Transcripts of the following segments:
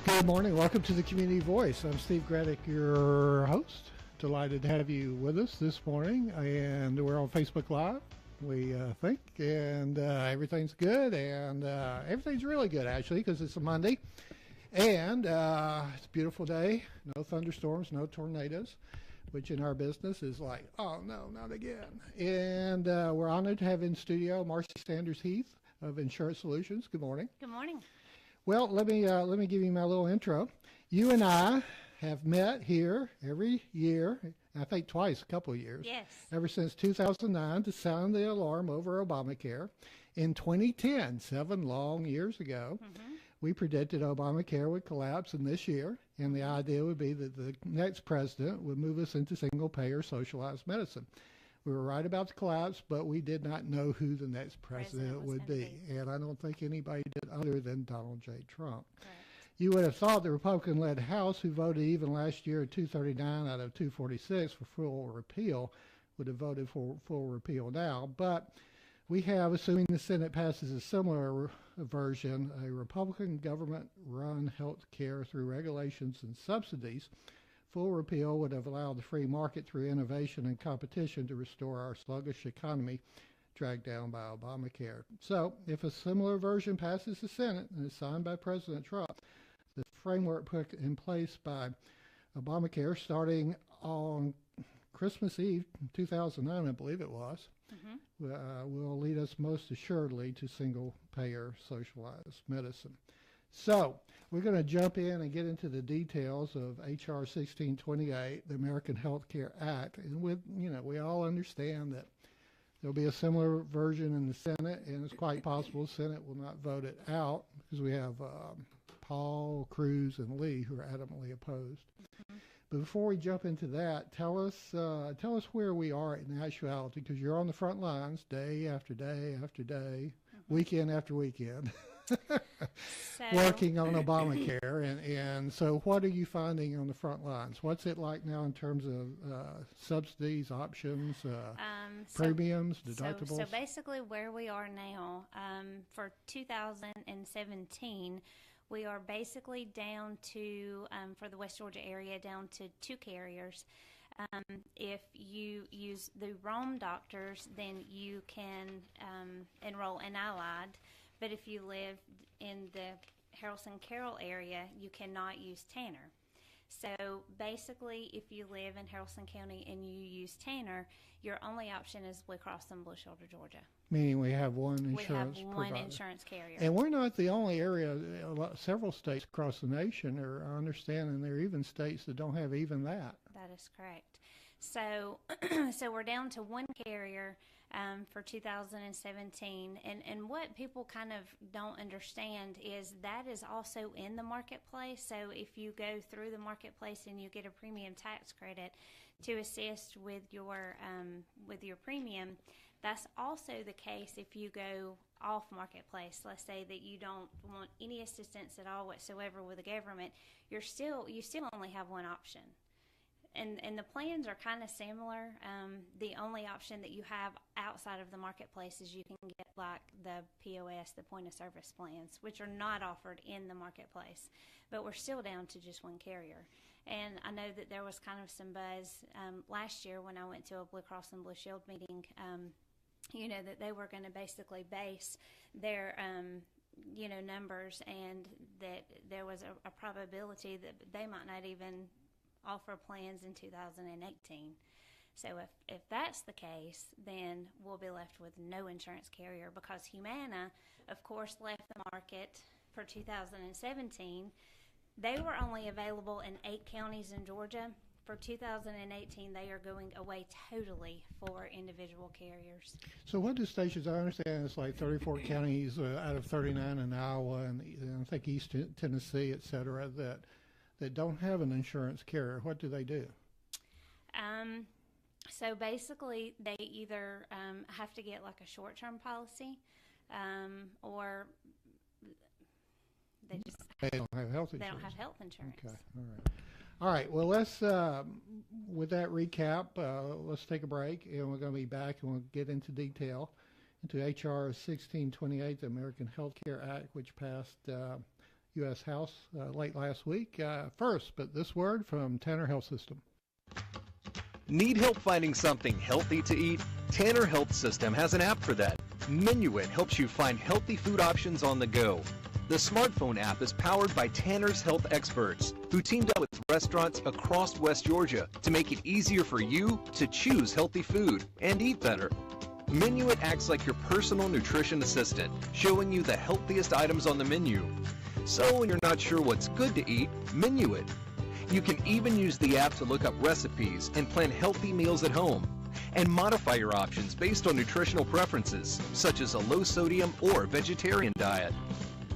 Good morning. Welcome to the Community Voice. I'm Steve Gradick, your host. Delighted to have you with us this morning. And we're on Facebook Live, we think. And everything's good. And everything's really good, actually, because it's a Monday. And it's a beautiful day. No thunderstorms, no tornadoes, which in our business is like, oh, no, not again. And we're honored to have in studio Marcy Heath of Insurance Solutions. Good morning. Good morning. Well, let me give you my little intro. You and I have met here every year, I think twice, a couple of years. Yes. Ever since 2009 to sound the alarm over Obamacare. In 2010, 7 long years ago, we predicted Obamacare would collapse in this year, and the idea would be that the next president would move us into single-payer socialized medicine. We were right about the collapse, but we did not know who the next president would be. And I don't think anybody did other than Donald J. Trump. Correct. You would have thought the Republican-led House, who voted even last year at 239 out of 246 for full repeal, would have voted for full repeal now. But we have, assuming the Senate passes a similar version, a Republican government-run health care through regulations and subsidies. Full repeal would have allowed the free market through innovation and competition to restore our sluggish economy dragged down by Obamacare. So if a similar version passes the Senate and is signed by President Trump, the framework put in place by Obamacare starting on Christmas Eve 2009, I believe it was, will lead us most assuredly to single-payer socialized medicine. So we're going to jump in and get into the details of H.R. 1628, the American Health Care Act. And we all understand that there'll be a similar version in the Senate, and it's quite possible the Senate will not vote it out because we have Paul, Cruz, and Lee who are adamantly opposed. But before we jump into that, tell us where we are in actuality, because you're on the front lines day after day after day, weekend after weekend. Working on Obamacare, and so what are you finding on the front lines? What's it like now in terms of subsidies, options, premiums, deductibles? So basically where we are now, for 2017, we are basically down to, for the West Georgia area, down to 2 carriers. If you use the Rome doctors, then you can enroll in Allied. But if you live in the Haralson-Carroll area, you cannot use Tanner. So basically, if you live in Haralson County and you use Tanner, your only option is Blue Cross and Blue Shoulder, Georgia. Meaning we have one insurance provider. We have one insurance carrier. And we're not the only area. Several states across the nation are understanding there are even states that don't have even that. That is correct. So, so we're down to one carrier for 2017, and what people kind of don't understand is that is also in the marketplace. So if you go through the marketplace and you get a premium tax credit to assist with your premium, that's also the case if you go off marketplace. Let's say that you don't want any assistance at all whatsoever with the government, you still only have one option. And the plans are kind of similar. The only option that you have outside of the marketplace is you can get like the POS, the point of service plans, which are not offered in the marketplace. But we're still down to just one carrier. And I know that there was kind of some buzz last year when I went to a Blue Cross and Blue Shield meeting, that they were going to basically base their numbers, and that there was a probability that they might not even offer plans in 2018. So if that's the case, then we'll be left with no insurance carrier, because Humana, of course, left the market for 2017. They were only available in 8 counties in Georgia. For 2018, they are going away totally for individual carriers. So what do stations, I understand it's like 34 counties out of 39 in Iowa, and I think East Tennessee, et cetera, that don't have an insurance carrier. What do they do? So basically, they either have to get like a short-term policy, or they don't have health insurance. They don't have health insurance. Okay, all right. Well, let's with that recap, let's take a break, and we're going to be back, and we'll get into detail into H.R. 1628, the American Health Care Act, which passed U.S. House late last week. First, but this word from Tanner Health System. Need help finding something healthy to eat? Tanner Health System has an app for that. Minuit helps you find healthy food options on the go. The smartphone app is powered by Tanner's Health experts, who teamed up with restaurants across West Georgia to make it easier for you to choose healthy food and eat better. Minuit acts like your personal nutrition assistant, showing you the healthiest items on the menu. So when you're not sure what's good to eat, Minuit. You can even use the app to look up recipes and plan healthy meals at home, and modify your options based on nutritional preferences, such as a low-sodium or vegetarian diet.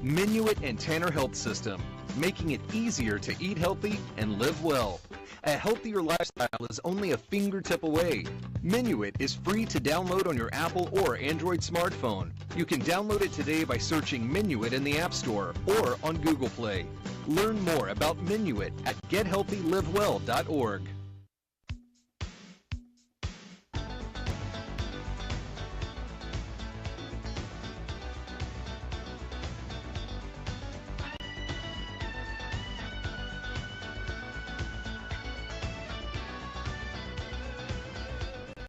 Minuit and Tanner Health System, making it easier to eat healthy and live well. A healthier lifestyle is only a fingertip away. Minuit is free to download on your Apple or Android smartphone. You can download it today by searching Minuit in the App Store or on Google Play. Learn more about Minuit at gethealthylivewell.org.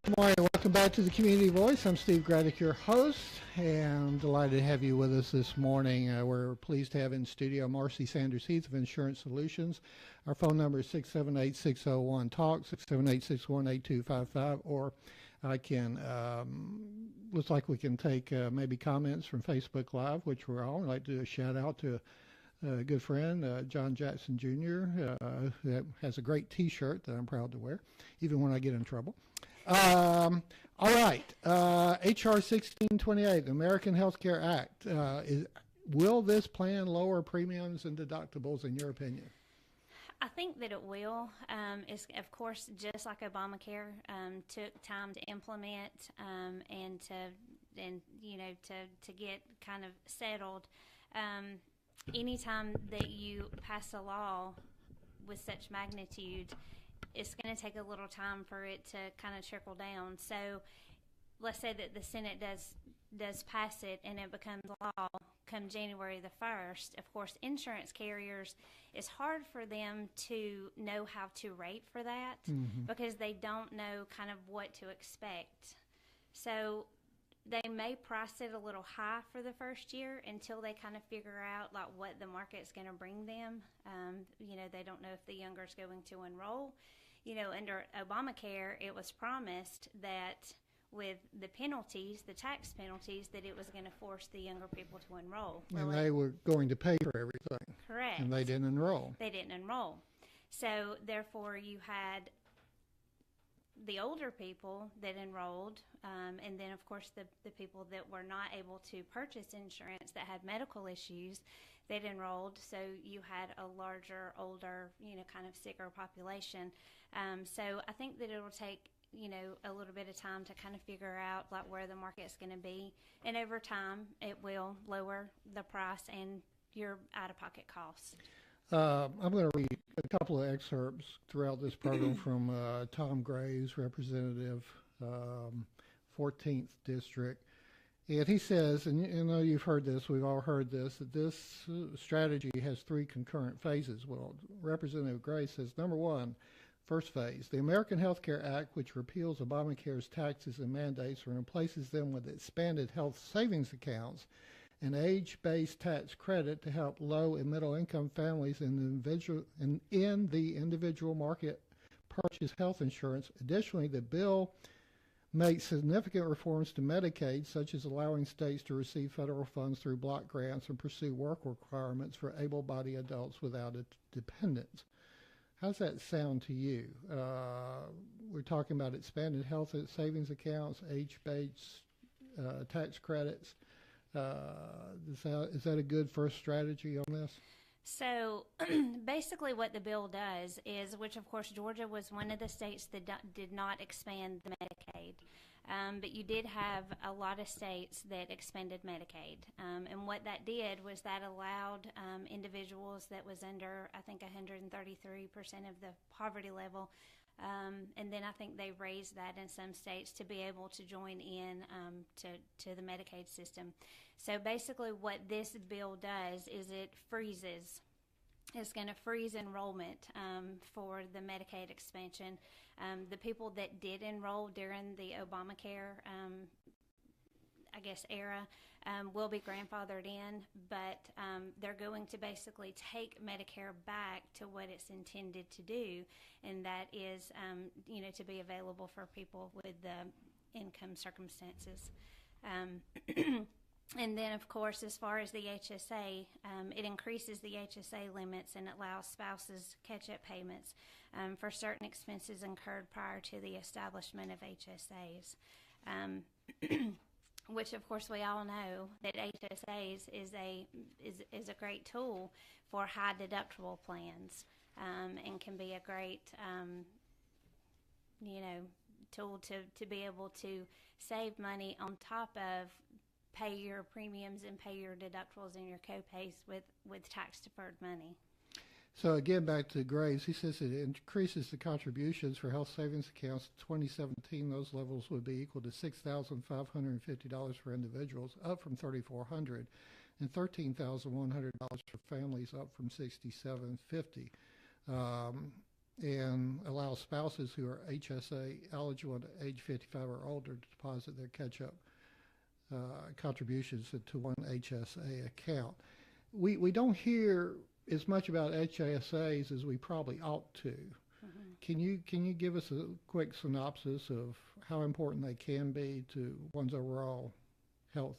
Good morning. Welcome back to the Community Voice. I'm Steve Graddick, your host, and I'm delighted to have you with us this morning. We're pleased to have in studio Marcy Sanders Heath of Insurance Solutions. Our phone number is 678-601-TALK, 678-618-8255, or I can, looks like we can take maybe comments from Facebook Live, which we're on. I'd like to do a shout out to a good friend, John Jackson Jr., that has a great T-shirt that I'm proud to wear, even when I get in trouble. All right, H.R. 1628, the American Health Care Act. Will this plan lower premiums and deductibles, in your opinion? I think that it will. It's, of course, just like Obamacare, took time to implement and to get kind of settled. Anytime that you pass a law with such magnitude, it's going to take a little time for it to kind of trickle down. So let's say that the Senate does pass it and it becomes law come January the 1st. Of course, insurance carriers, it's hard for them to know how to rate for that because they don't know kind of what to expect. So they may price it a little high for the first year until they kind of figure out like what the market's going to bring them. They don't know if the younger is going to enroll. Under Obamacare, it was promised that with the penalties, the tax penalties, that it was going to force the younger people to enroll. And they were going to pay for everything. Correct. And they didn't enroll. They didn't enroll. So therefore, you had the older people that enrolled, and then of course the people that were not able to purchase insurance that had medical issues that enrolled. So you had a larger, older, kind of sicker population. So I think that it'll take a little bit of time to kind of figure out like where the market's going to be, and over time it will lower the price and your out-of-pocket costs. I'm going to read a couple of excerpts throughout this program from Tom Graves, representative, 14th District. And he says, and you know you've heard this, we've all heard this, that this strategy has three concurrent phases. Well, Representative Graves says, number one, first phase, the American Health Care Act, which repeals Obamacare's taxes and mandates and replaces them with expanded health savings accounts, an age-based tax credit to help low and middle-income families in the individual market purchase health insurance. Additionally, the bill makes significant reforms to Medicaid, such as allowing states to receive federal funds through block grants and pursue work requirements for able-bodied adults without dependents. How does that sound to you? We're talking about expanded health savings accounts, age-based tax credits. Is that a good first strategy on this? So basically what the bill does is, which of course Georgia was one of the states that did not expand the Medicaid, but you did have a lot of states that expanded Medicaid. And what that did was that allowed individuals that was under, I think, 133% of the poverty level And then I think they raised that in some states to be able to join in to the Medicaid system. So basically what this bill does is it freezes. It's going to freeze enrollment for the Medicaid expansion. The people that did enroll during the Obamacare, era, will be grandfathered in, but they're going to basically take Medicare back to what it's intended to do, and that is, to be available for people with income circumstances. And then, of course, as far as the HSA, it increases the HSA limits and allows spouses catch-up payments for certain expenses incurred prior to the establishment of HSAs. Which, of course, we all know that HSAs is a great tool for high deductible plans, and can be a great tool to be able to save money on top of pay your premiums and pay your deductibles and your co-pays with tax-deferred money. So again, back to Graves, he says it increases the contributions for health savings accounts. In 2017, those levels would be equal to $6,550 for individuals, up from $3,400, and $13,100 for families, up from $6,750, and allow spouses who are HSA eligible at age 55 or older to deposit their catch-up contributions into one HSA account. We don't hear as much about HSAs as we probably ought to. Mm-hmm. Can you give us a quick synopsis of how important they can be to one's overall health